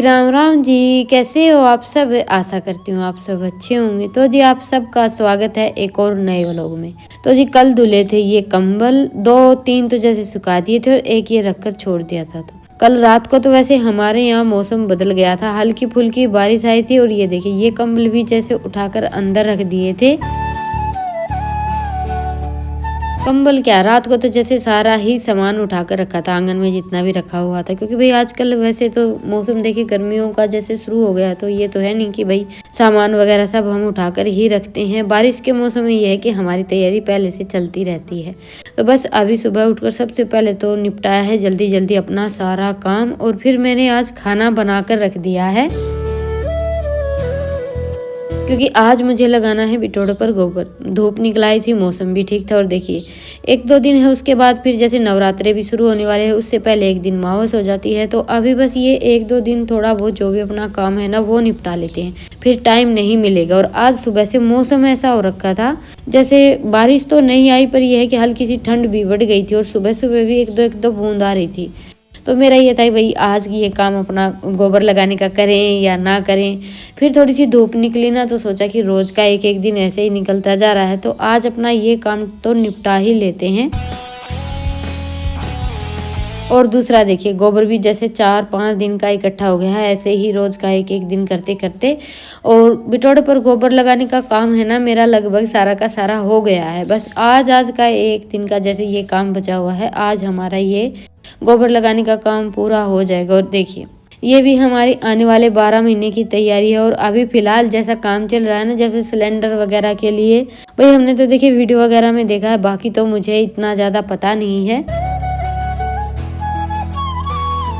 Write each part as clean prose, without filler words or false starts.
राम राम जी, कैसे हो आप सब। आशा करती हूँ आप सब अच्छे होंगे। तो जी आप सबका स्वागत है एक और नए व्लॉग में। तो जी कल धुले थे ये कंबल, 2-3 तो जैसे सुखा दिए थे और एक ये रखकर छोड़ दिया था। तो कल रात को तो वैसे हमारे यहाँ मौसम बदल गया था, हल्की फुल्की बारिश आई थी और ये देखिए ये कंबल भी जैसे उठाकर अंदर रख दिए थे। कंबल क्या, रात को तो जैसे सारा ही सामान उठाकर रखा था आंगन में जितना भी रखा हुआ था, क्योंकि भाई आजकल वैसे तो मौसम देखिए गर्मियों का जैसे शुरू हो गया, तो ये तो है नहीं कि भाई सामान वगैरह सब हम उठाकर ही रखते हैं। बारिश के मौसम में ये है कि हमारी तैयारी पहले से चलती रहती है। तो बस अभी सुबह उठकर सबसे पहले तो निपटाया है जल्दी जल्दी अपना सारा काम, और फिर मैंने आज खाना बनाकर रख दिया है, क्योंकि आज मुझे लगाना है बिटोड़े पर गोबर। धूप निकलाई थी, मौसम भी ठीक था, और देखिए 1-2 दिन है उसके बाद फिर जैसे नवरात्रे भी शुरू होने वाले हैं, उससे पहले एक दिन मावस हो जाती है। तो अभी बस ये 1-2 दिन थोड़ा बहुत जो भी अपना काम है ना वो निपटा लेते हैं, फिर टाइम नहीं मिलेगा। और आज सुबह से मौसम ऐसा हो रखा था, जैसे बारिश तो नहीं आई पर यह है कि हल्की सी ठंड भी बढ़ गई थी, और सुबह सुबह भी एक दो बूंद आ रही थी। तो मेरा ये था भाई आज ये काम अपना गोबर लगाने का करें या ना करें। फिर थोड़ी सी धूप निकली ना, तो सोचा कि रोज़ का एक दिन ऐसे ही निकलता जा रहा है, तो आज अपना ये काम तो निपटा ही लेते हैं। और दूसरा देखिए गोबर भी जैसे 4-5 दिन का इकट्ठा हो गया है, ऐसे ही रोज़ का एक दिन करते करते। और बिटोड़े पर गोबर लगाने का काम है ना मेरा लगभग सारा का सारा हो गया है। बस आज का एक दिन का जैसे ये काम बचा हुआ है, आज हमारा ये गोबर लगाने का काम पूरा हो जाएगा। और देखिए ये भी हमारी आने वाले 12 महीने की तैयारी है। और अभी फिलहाल जैसा काम चल रहा है ना, जैसे सिलेंडर वगैरह के लिए, भाई हमने तो देखिए वीडियो वगैरह में देखा है, बाकी तो मुझे इतना ज़्यादा पता नहीं है।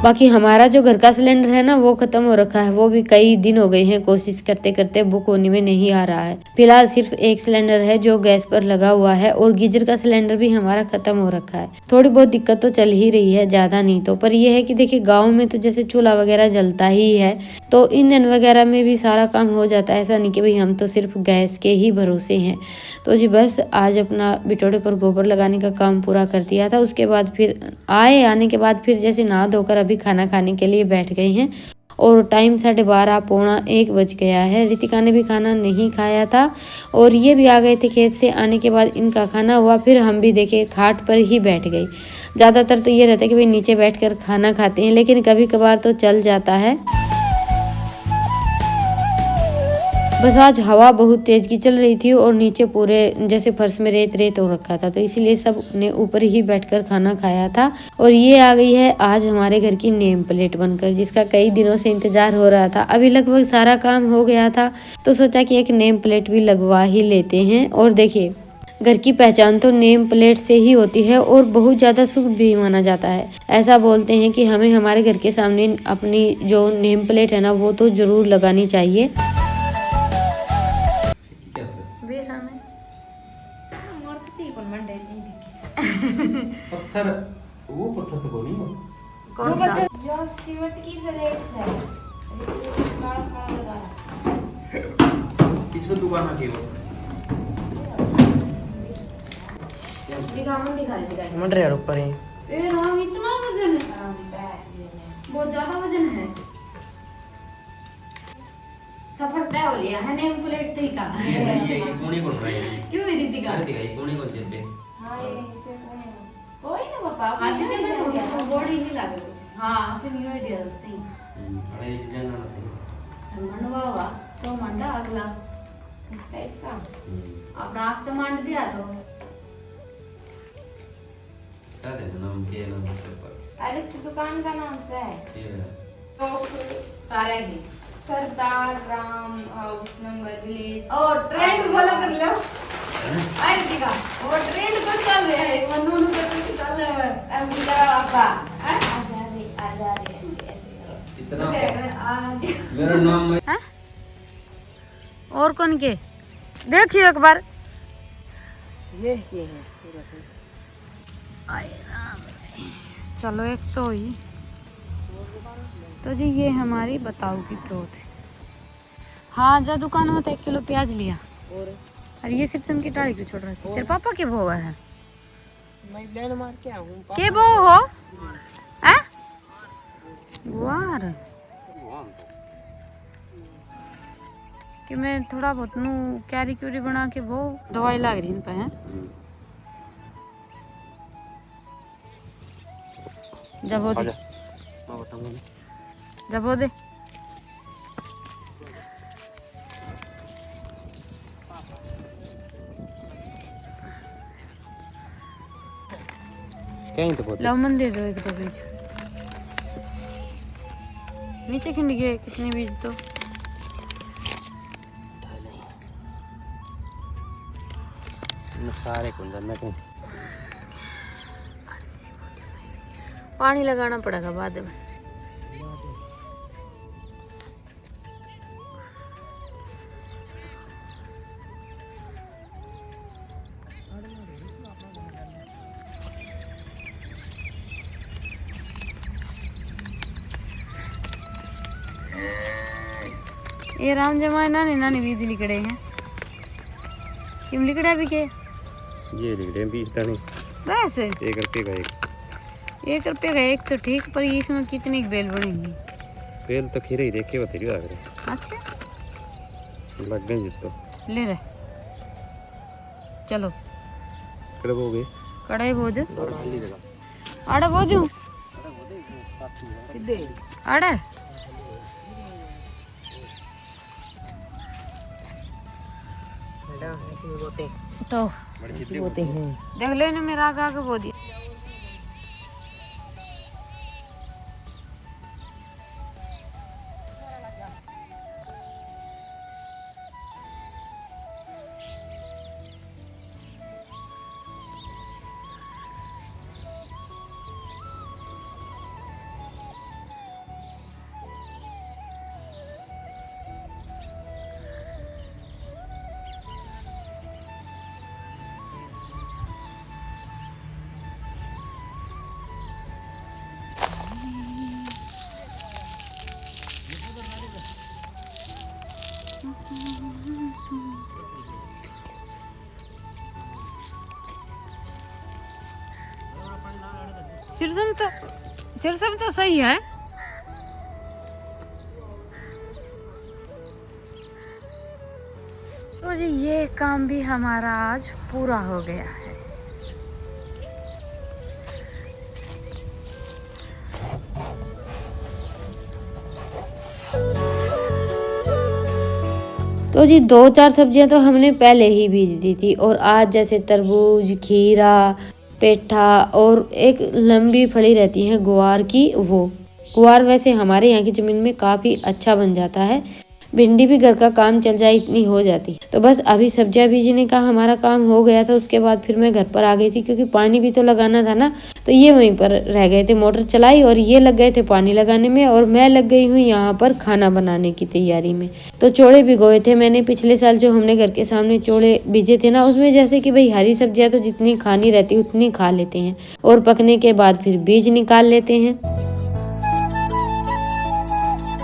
बाकी हमारा जो घर का सिलेंडर है ना वो ख़त्म हो रखा है, वो भी कई दिन हो गए हैं कोशिश करते करते, बुक होने में नहीं आ रहा है। फिलहाल सिर्फ एक सिलेंडर है जो गैस पर लगा हुआ है, और गीजर का सिलेंडर भी हमारा ख़त्म हो रखा है। थोड़ी बहुत दिक्कत तो चल ही रही है, ज़्यादा नहीं तो। पर यह है कि देखिए गाँव में तो जैसे चूल्हा वगैरह जलता ही है, तो ईंधन वगैरह में भी सारा काम हो जाता है। ऐसा नहीं कि भाई हम तो सिर्फ गैस के ही भरोसे हैं। तो जी बस आज अपना बिटोड़े पर गोबर लगाने का काम पूरा कर दिया था। उसके बाद फिर आने के बाद फिर जैसे नहा धोकर अभी खाना खाने के लिए बैठ गए हैं, और टाइम 12:30-1 बज गया है। रितिका ने भी खाना नहीं खाया था, और ये भी आ गए थे खेत से। आने के बाद इनका खाना हुआ, फिर हम भी देखे खाट पर ही बैठ गए। ज़्यादातर तो ये रहता है कि भाई नीचे बैठकर खाना खाते हैं, लेकिन कभी कभार तो चल जाता है। बस आज हवा बहुत तेज की चल रही थी, और नीचे पूरे जैसे फर्श में रेत रेत हो रखा था, तो इसीलिए सब ने ऊपर ही बैठकर खाना खाया था। और ये आ गई है आज हमारे घर की नेम प्लेट बनकर, जिसका कई दिनों से इंतजार हो रहा था। अभी लगभग सारा काम हो गया था, तो सोचा कि एक नेम प्लेट भी लगवा ही लेते हैं। और देखिए घर की पहचान तो नेम प्लेट से ही होती है, और बहुत ज़्यादा शुभ भी माना जाता है। ऐसा बोलते हैं कि हमें हमारे घर के सामने अपनी जो नेम प्लेट है ना वो तो ज़रूर लगानी चाहिए। पत्थर वो पत्थर तो कोई नहीं हो। कौन सा? जो सीमेंट की सलेट्स है, इसको काला काला लगा रहा है। इसको दुकान की हो दिखा ले मर रहा है ऊपर ही। ए राम इतना वजन है, बहुत ज्यादा वजन है। सफर तय हो लिया है, नेम प्लेट से ही का ये कोने बोल रहा है क्यों रितिका ये कोने को चल पे। हां ये इसे कोई ना पापा आज के मैं तो इसको बॉडी ही लग रही। हां फिर नहीं हो दिया दोस्ती अरे जाना नहीं मनवावा तो मंडा अगला इस टाइप का अपना आप तो मांड दिया तो अरे नाम के नाम पर। अरे इस दुकान का नाम क्या है? ये तो सारे की सरदार राम हाउस नंबर विलेज। और ट्रेंड फॉलो कर लो। आई दिखा वो ट्रेंड तो चल रहा है, मनोनु तो चल रहा है। अब दिखा आपका आजा रे इतना आज मेरा नाम है? और कौन के देखियो एक बार। ये है पूरा। चलो एक तो ही तो जी ये हमारी बताओ की प्रोत है। हाँ जा दुकान में तो 1 किलो प्याज लिया। और ये सिर्फ की टाड़ी क्यों छोड़ रहा है? तेरे पापा के भोवा है? मैं लेन मार के आऊं। के बो हो? हैं? गुआर कि मैं थोड़ा बहुत नू क्यारी क्यूरी बना के वो दवाई लाग रही इन पे है। जब हो दे जब हो दे कहीं तो बहुत लवमन दे दो एक दो बीज नीचे खिंड गए कितने बीज तो सारे कुंदन में कहीं पानी लगाना पड़ेगा बाद में। ये राम जमाए नाने नाने बीज लिकड़े हैं क्यों लिकड़े अभी के ये लिकड़े बीज दाने वैसे 1 रुपये का 1 रुपये का एक तो ठीक पर इसमें कितनी बेल बनेगी बेल तो खीरे ही देखे बतेरी आ गए अच्छा लग गए जितो ले ले चलो कड़ब हो गए कढ़ाई बोझ आड़ा बोझू आड़ा तो देख लो ना मेरा आगे आगे बो दिया। सिरसम तो सही है। तो जी ये काम भी हमारा आज पूरा हो गया है। तो जी 2-4 सब्जियां तो हमने पहले ही बीज दी थी और आज जैसे तरबूज, खीरा, पेठा और एक लंबी फली रहती है गुआर की, वो गुआर वैसे हमारे यहाँ की ज़मीन में काफ़ी अच्छा बन जाता है। भिंडी भी घर का काम चल जाए इतनी हो जाती। तो बस अभी सब्जियां बीजने का हमारा काम हो गया था। उसके बाद फिर मैं घर पर आ गई थी क्योंकि पानी भी तो लगाना था ना। तो ये वहीं पर रह गए थे, मोटर चलाई और ये लग गए थे पानी लगाने में और मैं लग गई हूँ यहाँ पर खाना बनाने की तैयारी में। तो चोले भिगोए थे मैंने पिछले साल, जो हमने घर के सामने चोले बीजे थे ना, उसमें जैसे कि भाई हरी सब्जियाँ तो जितनी खानी रहती उतनी खा लेते हैं और पकने के बाद फिर बीज निकाल लेते हैं।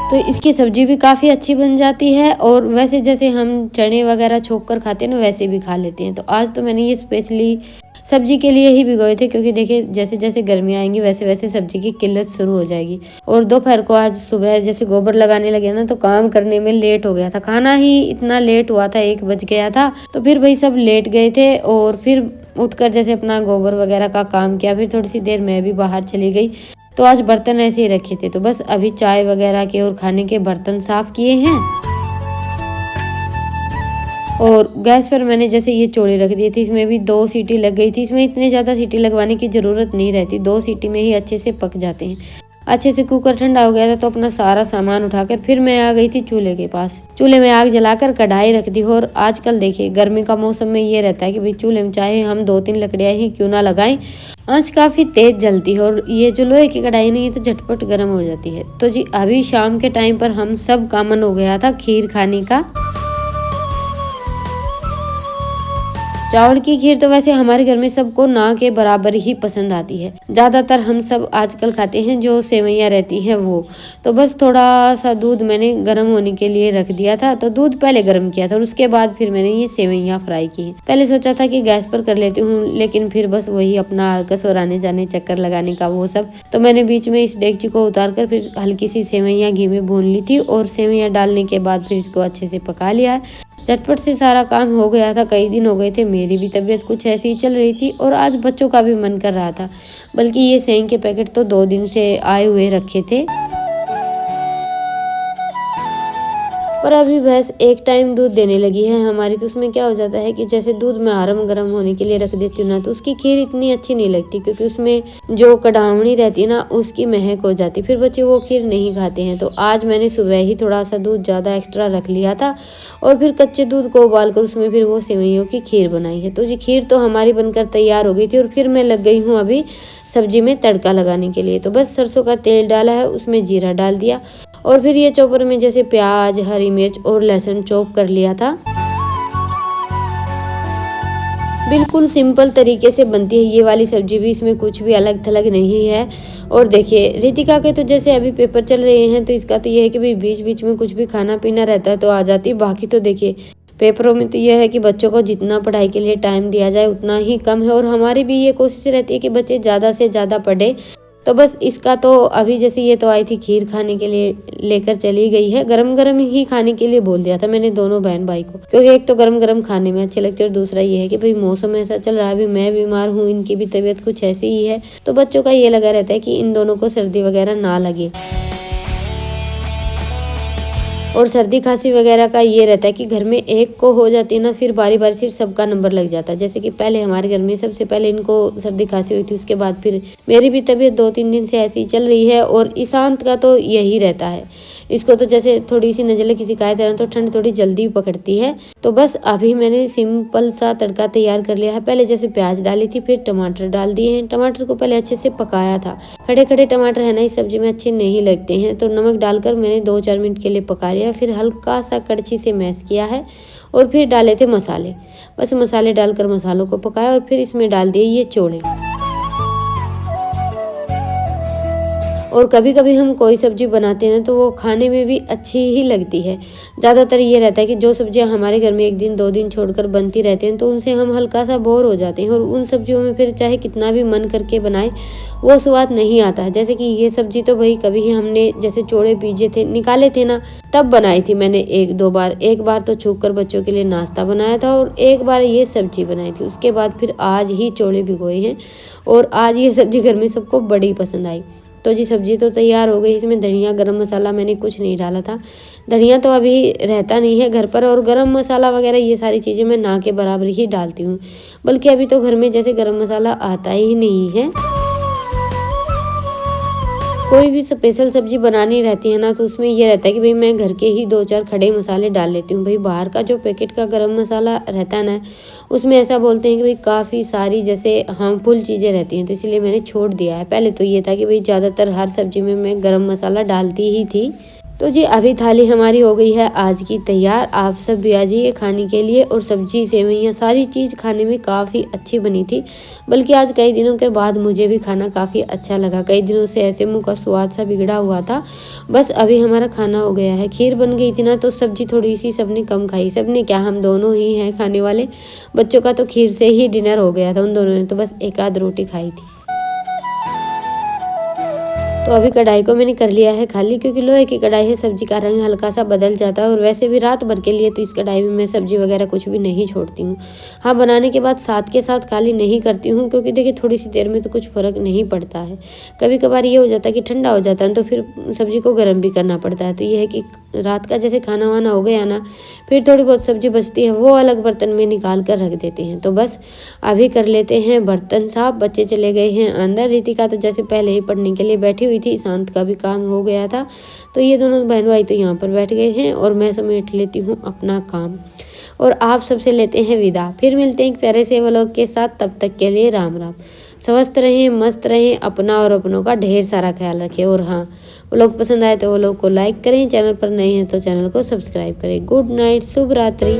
तो इसकी सब्जी भी काफ़ी अच्छी बन जाती है और वैसे जैसे हम चने वगैरह छोक कर खाते हैं ना, वैसे भी खा लेते हैं। तो आज तो मैंने ये स्पेशली सब्जी के लिए ही भिगोए थे क्योंकि देखिए जैसे जैसे गर्मियाँ आएंगी वैसे वैसे सब्जी की किल्लत शुरू हो जाएगी। और दोपहर को आज सुबह जैसे गोबर लगाने लगे ना, तो काम करने में लेट हो गया था। खाना ही इतना लेट हुआ था, 1 बज गया था। तो फिर भाई सब लेट गए थे और फिर उठकर जैसे अपना गोबर वगैरह का काम किया। फिर थोड़ी सी देर मैं भी बाहर चली गई। तो आज बर्तन ऐसे ही रखे थे, तो बस अभी चाय वगैरह के और खाने के बर्तन साफ किए हैं। और गैस पर मैंने जैसे ये चोले रख दिए थे, इसमें भी 2 सीटी लग गई थी। इसमें इतने ज़्यादा सीटी लगवाने की ज़रूरत नहीं रहती, 2 सीटी में ही अच्छे से पक जाते हैं। अच्छे से कुकर ठंडा हो गया था तो अपना सारा सामान उठाकर फिर मैं आ गई थी चूल्हे के पास। चूल्हे में आग जलाकर कढ़ाई रख दी। और आजकल देखिए गर्मी का मौसम में ये रहता है कि भाई चूल्हे में चाहे हम 2-3 लकड़ियाँ ही क्यों ना लगाएं, आँच काफ़ी तेज़ जलती है और ये जो लोहे की कढ़ाई नहीं, ये तो झटपट गर्म हो जाती है। तो जी अभी शाम के टाइम पर हम सब का मन हो गया था खीर खाने का। चावल की खीर तो वैसे हमारे घर में सबको ना के बराबर ही पसंद आती है। ज़्यादातर हम सब आजकल खाते हैं जो सेवइयाँ रहती हैं वो। तो बस थोड़ा सा दूध मैंने गर्म होने के लिए रख दिया था, तो दूध पहले गर्म किया था और उसके बाद फिर मैंने ये सेवइयाँ फ्राई की। पहले सोचा था कि गैस पर कर लेती हूँ, लेकिन फिर बस वही अपना आलकस और आने जाने चक्कर लगाने का वो सब, तो मैंने बीच में इस डेगची को उतार कर फिर हल्की सी सेवइयाँ घी में भून ली थी और सेवइयाँ डालने के बाद फिर इसको अच्छे से पका लिया है। झटपट से सारा काम हो गया था। कई दिन हो गए थे, मेरी भी तबीयत कुछ ऐसी ही चल रही थी और आज बच्चों का भी मन कर रहा था। बल्कि ये सेंग के पैकेट तो 2 दिन से आए हुए रखे थे। और अभी भैंस एक टाइम दूध देने लगी है हमारी, तो उसमें क्या हो जाता है कि जैसे दूध में आरम गर्म होने के लिए रख देती हूँ ना, तो उसकी खीर इतनी अच्छी नहीं लगती, क्योंकि उसमें जो कड़ावनी रहती है ना उसकी महक हो जाती, फिर बच्चे वो खीर नहीं खाते हैं। तो आज मैंने सुबह ही थोड़ा सा दूध ज़्यादा एक्स्ट्रा रख लिया था और फिर कच्चे दूध को उबाल कर उसमें फिर वो सेवइयों की खीर बनाई है। तो जी खीर तो हमारी बनकर तैयार हो गई थी और फिर मैं लग गई हूँ अभी सब्जी में तड़का लगाने के लिए। तो बस सरसों का तेल डाला है, उसमें जीरा डाल दिया और फिर ये चॉपर में जैसे प्याज, हरी मिर्च और लहसुन चॉप कर लिया था। बिल्कुल सिंपल तरीके से बनती है ये वाली सब्जी भी, इसमें कुछ भी अलग थलग नहीं है। और देखिए रितिका के तो जैसे अभी पेपर चल रहे हैं, तो इसका तो ये है कि भाई बीच बीच में कुछ भी खाना पीना रहता है तो आ जाती। बाकी तो देखिए पेपरों में तो यह है कि बच्चों को जितना पढ़ाई के लिए टाइम दिया जाए उतना ही कम है, और हमारी भी ये कोशिश रहती है कि बच्चे ज़्यादा से ज़्यादा पढ़े। तो बस इसका तो अभी जैसे ये तो आई थी खीर खाने के लिए लेकर चली गई है। गरम गरम ही खाने के लिए बोल दिया था मैंने दोनों बहन भाई को, क्योंकि एक तो गरम गरम खाने में अच्छे लगते हैं और दूसरा ये है कि भाई मौसम ऐसा चल रहा है, अभी मैं बीमार हूँ, इनकी भी तबीयत कुछ ऐसी ही है, तो बच्चों का ये लगा रहता है कि इन दोनों को सर्दी वगैरह ना लगे। और सर्दी खांसी वगैरह का ये रहता है कि घर में एक को हो जाती है ना, फिर बारी बारी से सबका नंबर लग जाता है। जैसे कि पहले हमारे घर में सबसे पहले इनको सर्दी खांसी हुई थी, उसके बाद फिर मेरी भी तबीयत 2-3 दिन से ऐसी चल रही है। और ईशांत का तो यही रहता है, इसको तो जैसे थोड़ी सी नज़ले की शिकायत है ना, तो ठंड थोड़ी जल्दी पकड़ती है। तो बस अभी मैंने सिंपल सा तड़का तैयार कर लिया है। पहले जैसे प्याज डाली थी, फिर टमाटर डाल दिए हैं। टमाटर को पहले अच्छे से पकाया था, खड़े खड़े टमाटर है ना इस सब्जी में अच्छे नहीं लगते हैं, तो नमक डालकर मैंने 2-4 मिनट के लिए पका लिया। फिर हल्का सा कड़छी से मैश किया है और फिर डाले थे मसाले। बस मसाले डालकर मसालों को पकाया और फिर इसमें डाल दिए ये चोले। और कभी कभी हम कोई सब्जी बनाते हैं तो वो खाने में भी अच्छी ही लगती है। ज़्यादातर ये रहता है कि जो सब्जियां हमारे घर में 1 दिन 2 दिन छोड़कर बनती रहती हैं तो उनसे हम हल्का सा बोर हो जाते हैं, और उन सब्जियों में फिर चाहे कितना भी मन करके बनाए वो स्वाद नहीं आता है। जैसे कि ये सब्जी तो भाई कभी ही हमने जैसे चोड़े बीजे थे निकाले थे ना, तब बनाई थी मैंने 1-2 बार। एक बार तो छूक कर बच्चों के लिए नाश्ता बनाया था और एक बार ये सब्जी बनाई थी। उसके बाद फिर आज ही चोड़े भिगोए हैं और आज ये सब्जी घर में सबको बड़ी पसंद आई। तो जी सब्जी तो तैयार हो गई। इसमें धनिया, गरम मसाला मैंने कुछ नहीं डाला था। धनिया तो अभी रहता नहीं है घर पर, और गरम मसाला वगैरह ये सारी चीज़ें मैं ना के बराबर ही डालती हूँ। बल्कि अभी तो घर में जैसे गरम मसाला आता ही नहीं है। कोई भी स्पेशल सब्जी बनानी रहती है ना, तो उसमें ये रहता है कि भाई मैं घर के ही 2-4 खड़े मसाले डाल लेती हूँ। भाई बाहर का जो पैकेट का गरम मसाला रहता है ना, उसमें ऐसा बोलते हैं कि भाई काफ़ी सारी जैसे हार्मफुल चीज़ें रहती हैं, तो इसलिए मैंने छोड़ दिया है। पहले तो ये था कि भाई ज़्यादातर हर सब्जी में मैं गरम मसाला डालती ही थी। तो जी अभी थाली हमारी हो गई है आज की तैयार। आप सब भी आ जाइए खाने के लिए। और सब्जी, सेवइयाँ, सारी चीज़ खाने में काफ़ी अच्छी बनी थी। बल्कि आज कई दिनों के बाद मुझे भी खाना काफ़ी अच्छा लगा। कई दिनों से ऐसे मुंह का स्वाद सा बिगड़ा हुआ था। बस अभी हमारा खाना हो गया है। खीर बन गई थी ना, तो सब्जी थोड़ी सी सबने कम खाई। सबने क्या, हम दोनों ही हैं खाने वाले। बच्चों का तो खीर से ही डिनर हो गया था, उन दोनों ने तो बस 1-आध रोटी खाई थी। तो अभी कढ़ाई को मैंने कर लिया है खाली, क्योंकि लोहे की कढ़ाई है, सब्जी का रंग हल्का सा बदल जाता है। और वैसे भी रात भर के लिए तो इस कढ़ाई में मैं सब्जी वगैरह कुछ भी नहीं छोड़ती हूँ। हाँ, बनाने के बाद साथ के साथ खाली नहीं करती हूँ, क्योंकि देखिए थोड़ी सी देर में तो कुछ फ़र्क नहीं पड़ता है। कभी कभार ये हो जाता है कि ठंडा हो जाता है, तो फिर सब्जी को गर्म भी करना पड़ता है। तो ये है कि रात का जैसे खाना वाना हो गया ना, फिर थोड़ी बहुत सब्जी बचती है वो अलग बर्तन में निकाल कर रख देते हैं। तो बस अभी कर लेते हैं बर्तन साफ। बच्चे चले गए हैं अंदर। रितिका तो जैसे पहले ही पढ़ने के लिए बैठी हुई थी, शांत का भी काम हो गया था, तो ये दोनों बहन भाई तो यहाँ पर बैठ गए हैं और मैं समेट लेती हूँ अपना काम। और आप सबसे लेते हैं विदा। फिर मिलते हैं एक प्यारे से व्लॉग के साथ। तब तक के लिए राम राम। स्वस्थ रहें, मस्त रहें, अपना और अपनों का ढेर सारा ख्याल रखें। और हाँ, व्लॉग पसंद आए तो व्लॉग को लाइक करें, चैनल पर नए हैं तो चैनल को सब्सक्राइब करें। गुड नाइट, शुभ रात्रि।